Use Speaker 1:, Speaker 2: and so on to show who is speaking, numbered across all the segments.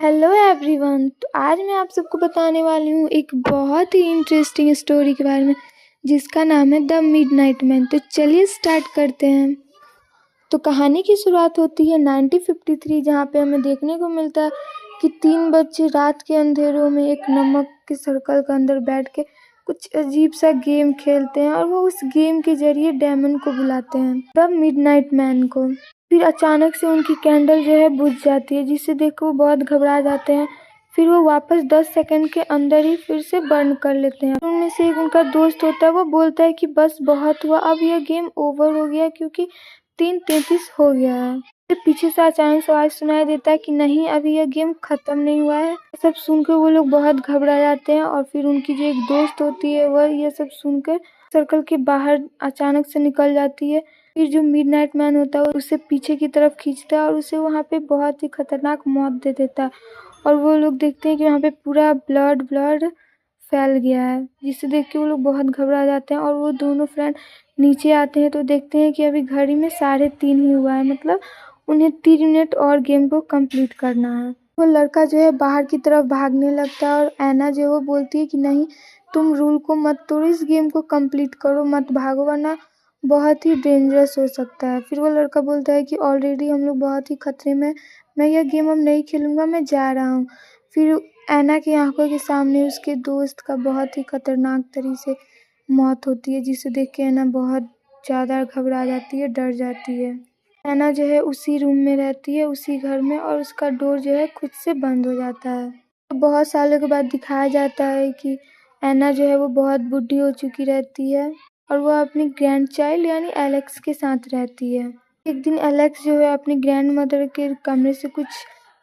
Speaker 1: Hello everyone. तो आज मैं आप सबको बताने वाली हूँ एक बहुत ही इंटरेस्टिंग स्टोरी के बारे में जिसका नाम है द मिडनाइट मैन। तो चलिए स्टार्ट करते हैं। तो कहानी की शुरुआत होती है 1953, जहाँ पे हमें देखने को मिलता है कि 3 बच्चे रात के अंधेरों में एक नमक के सर्कल के अंदर बैठ के कुछ अजीब सा गेम खेलते हैं और वो उस गेम के जरिए डेमन को बुलाते हैं, द मिडनाइट मैन को। फिर अचानक से उनकी कैंडल जो है बुझ जाती है, जिसे देख वो बहुत घबरा जाते हैं। फिर वो वापस 10 सेकंड के अंदर ही फिर से बर्न कर लेते हैं। उनमें से एक उनका दोस्त होता है, वो बोलता है कि बस बहुत हुआ, अब यह गेम ओवर हो गया क्योंकि 3:33 हो गया है। फिर पीछे से अचानक से आवाज सुनाई देता है कि नहीं, अभी यह गेम खत्म नहीं हुआ है। सब सुनकर वो लोग बहुत घबरा जाते हैं और फिर उनकी जो एक दोस्त होती है वह यह सब सुनकर सर्कल के बाहर अचानक से निकल जाती है। फिर जो मिडनाइट मैन होता है उसे पीछे की तरफ खींचता है और उसे वहाँ पे बहुत ही खतरनाक मौत दे देता है। और वो लोग देखते हैं कि वहाँ पे पूरा ब्लड फैल गया है, जिसे देख के वो लोग बहुत घबरा जाते हैं। और वो दोनों फ्रेंड नीचे आते हैं तो देखते हैं कि अभी घड़ी में 3:30 ही हुआ है, मतलब उन्हें 3 मिनट और गेम को कंप्लीट करना है। वो लड़का जो है बाहर की तरफ भागने लगता है और ऐना जो है वो बोलती है कि नहीं, तुम रूल को मत तोड़ो, इस गेम को कंप्लीट करो, मत भागो वरना बहुत ही डेंजरस हो सकता है। फिर वो लड़का बोलता है कि ऑलरेडी हम लोग बहुत ही खतरे में, मैं यह गेम अब नहीं खेलूँगा, मैं जा रहा हूँ। फिर ऐना की आंखों के सामने उसके दोस्त का बहुत ही खतरनाक तरीके से मौत होती है, जिसे देख के ऐना बहुत ज़्यादा घबरा जाती है, डर जाती है। ऐना जो है उसी रूम में रहती है, उसी घर में, और उसका डोर जो है खुद से बंद हो जाता है। तो बहुत सालों के बाद दिखाया जाता है कि ऐना जो है वो बहुत बूढ़ी हो चुकी रहती है और वह अपनी ग्रैंड चाइल्ड यानी एलेक्स के साथ रहती है। एक दिन एलेक्स जो है अपनी ग्रैंड मदर के कमरे से कुछ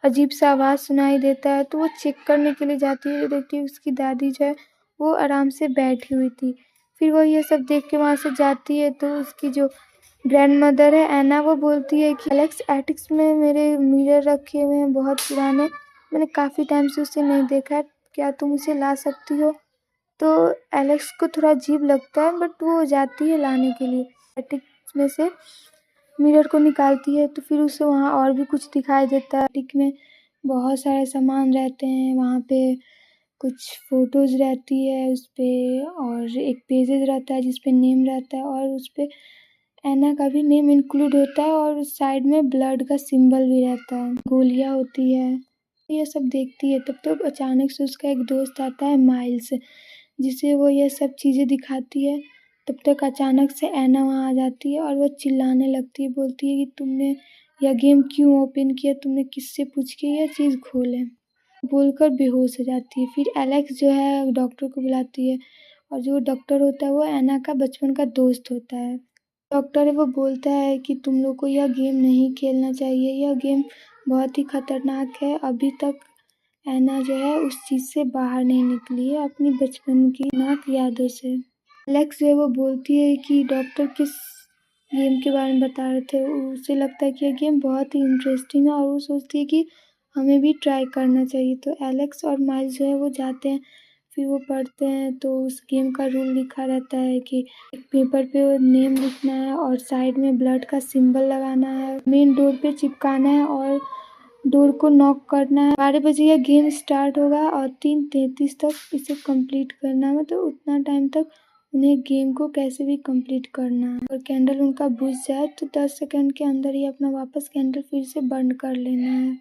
Speaker 1: अजीब सा आवाज़ सुनाई देता है, तो वो चेक करने के लिए जाती है। देखती है उसकी दादी जो है वो आराम से बैठी हुई थी। फिर वो ये सब देख के वहाँ से जाती है, तो उसकी जो ग्रैंड मदर है ऐना, वो बोलती है कि एलेक्स, एटिक्स में मेरे मिरर रखे हुए हैं बहुत पुराने, मैंने काफ़ी टाइम से उसे नहीं देखा है, क्या तुम उसे ला सकती हो? तो एलेक्स को थोड़ा अजीब लगता है, बट वो जाती है लाने के लिए। एटिक्स में से मिरर को निकालती है तो फिर उसे वहाँ और भी कुछ दिखाई देता है। एटिक में बहुत सारे सामान रहते हैं, वहाँ पे कुछ फोटोज़ रहती है उस पे, और एक पेजेस रहता है जिस पे नेम रहता है, और उस पे ऐना का भी नेम इंक्लूड होता है, और उस साइड में ब्लड का सिंबल भी रहता है, गोलियाँ होती है। ये सब देखती है तब तक अचानक से उसका एक दोस्त आता है, माइल्स, जिसे वो ये सब चीज़ें दिखाती है। तब तक अचानक से ऐना वहाँ आ जाती है और वो चिल्लाने लगती है, बोलती है कि तुमने यह गेम क्यों ओपन किया, तुमने किससे पूछ के यह चीज़ खोले, बोलकर बेहोश हो जाती है। फिर एलेक्स जो है डॉक्टर को बुलाती है, और जो डॉक्टर होता है वो ऐना का बचपन का दोस्त होता है। डॉक्टर है वो बोलता है कि तुम लोग को यह गेम नहीं खेलना चाहिए, यह गेम बहुत ही खतरनाक है। अभी तक ऐना जो है उस चीज़ से बाहर नहीं निकली है, अपनी बचपन की नाक यादों से। एलेक्स जो है वो बोलती है कि डॉक्टर किस गेम के बारे में बता रहे थे, उसे लगता है कि यह गेम बहुत ही इंटरेस्टिंग है और वो सोचती है कि हमें भी ट्राई करना चाहिए। तो एलेक्स और माइल्स जो है वो जाते हैं, फिर वो पढ़ते हैं तो उस गेम का रूल लिखा रहता है कि एक पेपर पे नेम लिखना है और साइड में ब्लड का सिंबल लगाना है, मेन डोर पे चिपकाना है और डोर को नॉक करना है। 12 बजे यह गेम स्टार्ट होगा और 3:33 तक इसे कंप्लीट करना है, मतलब उतना टाइम तक उन्हें गेम को कैसे भी कंप्लीट करना है। और कैंडल उनका बुझ जाए तो 10 सेकंड के अंदर ही अपना वापस कैंडल फिर से बंद कर लेना है।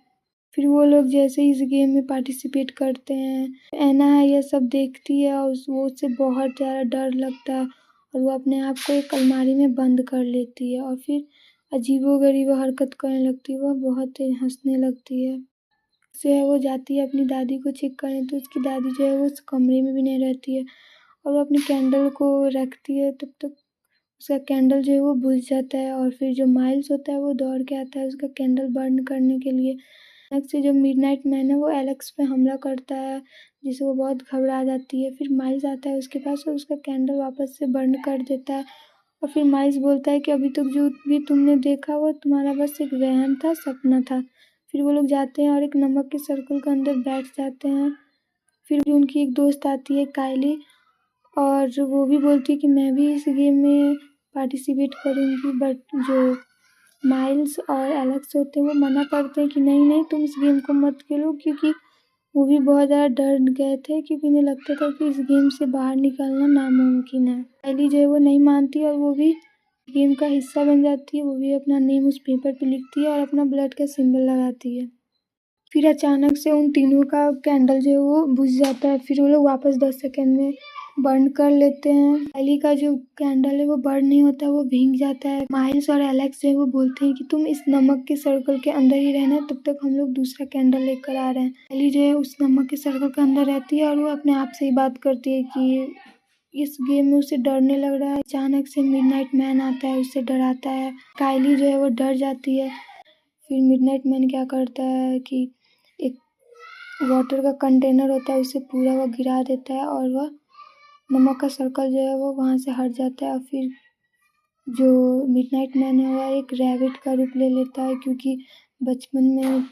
Speaker 1: फिर वो लोग जैसे इस गेम में पार्टिसिपेट करते हैं, ऐना है यह सब देखती है और वो उससे बहुत ज़्यादा डर लगता है और वो अपने आप को एक अलमारी में बंद कर लेती है और फिर अजीबोगरीब हरकत करने लगती है, वह बहुत तेज हंसने लगती है। उससे है वो जाती है अपनी दादी को चेक करने, तो उसकी दादी जो है वो उस कमरे में भी नहीं रहती है और वो अपनी कैंडल को रखती है। तब तक उसका कैंडल जो है वो बुझ जाता है और फिर जो माइल्स होता है वो दौड़ के आता है उसका कैंडल बर्न करने के लिए। अचानक से जो मिडनाइट मैन है वो एलेक्स पे हमला करता है, जिससे वो बहुत घबरा जाती है। फिर माइल्स आता है उसके पास और उसका कैंडल वापस से बर्न कर देता है और फिर माइल्स बोलता है कि अभी तक जो भी तुमने देखा वो तुम्हारा बस एक वहम था, सपना था। फिर वो लोग जाते हैं और एक नमक के सर्कल के अंदर बैठ जाते हैं। फिर उनकी एक दोस्त आती है, काइली, और वो भी बोलती है कि मैं भी इस गेम में पार्टिसिपेट करूँगी, बट जो माइल्स और एलेक्स होते हैं वो मना करते हैं कि नहीं नहीं तुम इस गेम को मत खेलो, क्योंकि वो भी बहुत ज़्यादा डर गए थे, क्योंकि उन्हें लगता था कि इस गेम से बाहर निकलना नामुमकिन है। काइली जो है वो नहीं मानती और वो भी गेम का हिस्सा बन जाती है। वो भी अपना नेम उस पेपर पे लिखती है और अपना ब्लड का सिंबल लगाती है। फिर अचानक से उन तीनों का कैंडल जो है वो बुझ जाता है। फिर वो लोग वापस 10 सेकेंड में बर्न कर लेते हैं। काइली का जो कैंडल है वो बर्न नहीं होता, वो भीग जाता है। माइल्स और एलेक्स जो है वो बोलते हैं कि तुम इस नमक के सर्कल के अंदर ही रहना, तब तक हम लोग दूसरा कैंडल लेकर आ रहे हैं। काइली जो है उस नमक के सर्कल के अंदर रहती है और वो अपने आप से ही बात करती है कि इस गेम में उसे डरने लग रहा है। अचानक से मिडनाइट मैन आता है, उससे डराता है। काइली जो है वो डर जाती है। फिर मिडनाइट मैन क्या करता है कि एक वाटर का कंटेनर होता है उसे पूरा वो गिरा देता है और वह नमक का सर्कल जो है वो वहाँ से हट जाता है। और फिर जो मिडनाइट मैन है वह एक रैबिट का रूप ले लेता है, क्योंकि बचपन में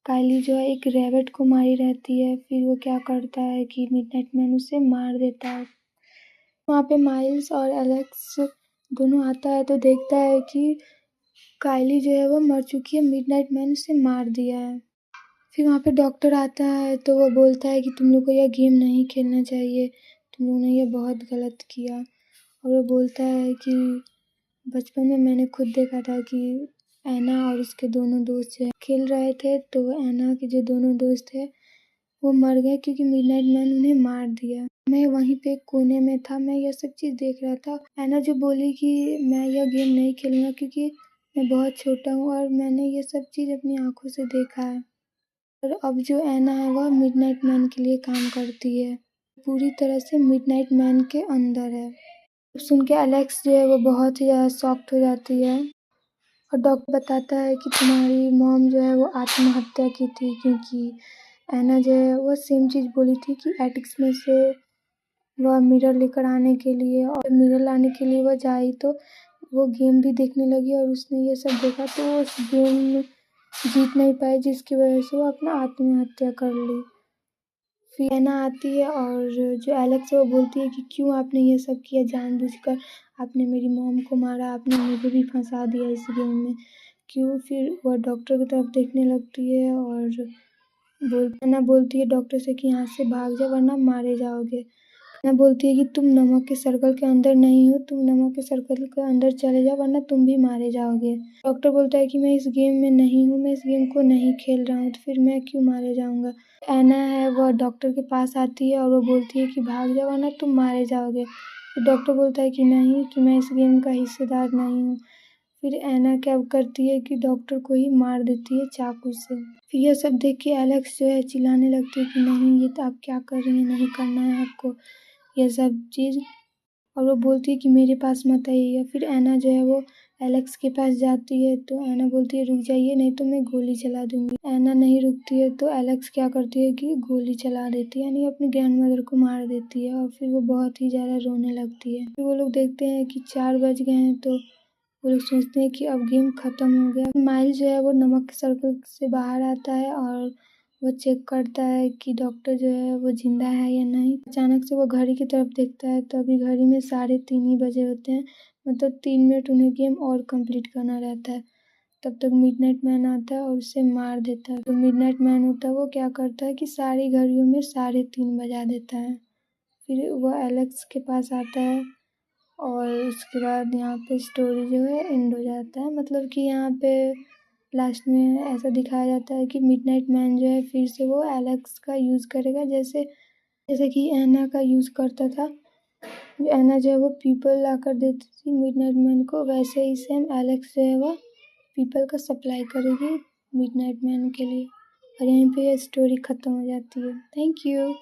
Speaker 1: काइली जो है एक रैबिट को मारी रहती है। फिर वो क्या करता है कि मिडनाइट मैन उसे मार देता है। वहाँ पे माइल्स और एलेक्स दोनों आता है तो देखता है कि काइली जो है वो मर चुकी है, मिडनाइट मैन उसे मार दिया है। फिर वहाँ पे डॉक्टर आता है तो वो बोलता है कि तुम लोग को यह गेम नहीं खेलना चाहिए, तुम लोगों ने यह बहुत गलत किया। और वो बोलता है कि बचपन में मैंने खुद देखा था कि एना और उसके दोनों दोस्त जो है खेल रहे थे, तो एना के जो दोनों दोस्त थे वो मर गए क्योंकि मिडनाइट मैन उन्हें मार दिया। मैं वहीं पे कोने में था, मैं यह सब चीज़ देख रहा था। एना जो बोली कि मैं यह गेम नहीं खेलूँगा क्योंकि मैं बहुत छोटा हूँ और मैंने ये सब चीज़ अपनी आँखों से देखा है। और अब जो एना है वह मिडनाइट मैन के लिए काम करती है, पूरी तरह से मिडनाइट मैन के अंदर है। सुन के एलेक्स जो है वो बहुत ही ज़्यादा शॉक्ड हो जाती है और डॉक्टर बताता है कि तुम्हारी मॉम जो है वो आत्महत्या की थी, क्योंकि एना जो है वो सेम चीज़ बोली थी कि एटिक्स में से वह मिरर लेकर आने के लिए, और मिरर लाने के लिए वह जाई तो वो गेम भी देखने लगी और उसने ये सब देखा तो वो उस गेम में जीत नहीं पाई, जिसकी वजह से वो अपना आत्महत्या कर ली। फिर एना आती है और जो एलेक्स है वो बोलती है कि क्यों आपने ये सब किया जानबूझकर, आपने मेरी मॉम को मारा, आपने मुझे भी फंसा दिया इस गेम में, क्यों। फिर वह डॉक्टर की तरफ देखने लगती है और एना बोलती है डॉक्टर से कि यहाँ से भाग जाओ वरना मारे जाओगे। एना बोलती है कि तुम नमक के सर्कल के अंदर नहीं हो, तुम नमक के सर्कल के अंदर चले जाओ वरना तुम भी मारे जाओगे। डॉक्टर बोलता है कि मैं इस गेम में नहीं हूँ, मैं इस गेम को नहीं खेल रहा हूँ, तो फिर मैं क्यों मारे जाऊँगा। एना है वह डॉक्टर के पास आती है और वो बोलती है कि भाग जाओ वरना तुम मारे जाओगे। तो डॉक्टर बोलता है कि नहीं, कि मैं इस गेम का हिस्सेदार नहीं हूँ। फिर एना क्या करती है कि डॉक्टर को ही मार देती है चाकू से। फिर यह सब देख के एलेक्स जो है चिल्लाने लगती है कि नहीं, ये तो आप क्या कर रही हैं, नहीं करना है आपको यह सब चीज़। और वो बोलती है कि मेरे पास मत आइए। फिर एना जो है वो एलेक्स के पास जाती है तो एना बोलती है रुक जाइए नहीं तो मैं गोली चला दूंगी। एना नहीं रुकती है तो एलेक्स क्या करती है कि गोली चला देती है, यानी अपनी ग्रैंडमदर को मार देती है। और फिर वो बहुत ही ज़्यादा रोने लगती है। फिर वो लोग देखते हैं कि 4 बज गए हैं तो वो लोग सोचते हैं कि अब गेम ख़त्म हो गया। माइल्स जो है वो नमक के सर्कल से बाहर आता है और वो चेक करता है कि डॉक्टर जो है वो जिंदा है या नहीं। अचानक से वो घड़ी की तरफ देखता है तो अभी घड़ी में 3:30 ही बजे होते हैं, मतलब 3 मिनट उन्हें गेम और कंप्लीट करना रहता है। तब तक मिडनाइट मैन आता है और उसे मार देता है। तो मिडनाइट मैन होता है वो क्या करता है कि सारी घड़ियों में 3:30 बजा देता है। फिर वो एलेक्स के पास आता है और उसके बाद यहाँ पे स्टोरी जो है एंड हो जाता है। मतलब कि यहाँ पे लास्ट में ऐसा दिखाया जाता है कि मिडनाइट मैन जो है फिर से वो एलेक्स का यूज़ करेगा, जैसे जैसे कि एना का यूज़ करता था। एना जो है वो पीपल ला कर देती थी मिडनाइट मैन को, वैसे ही सेम एलेक्स जो है वो पीपल का सप्लाई करेगी मिडनाइट मैन के लिए। और यहीं पे ये स्टोरी ख़त्म हो जाती है। Thank you.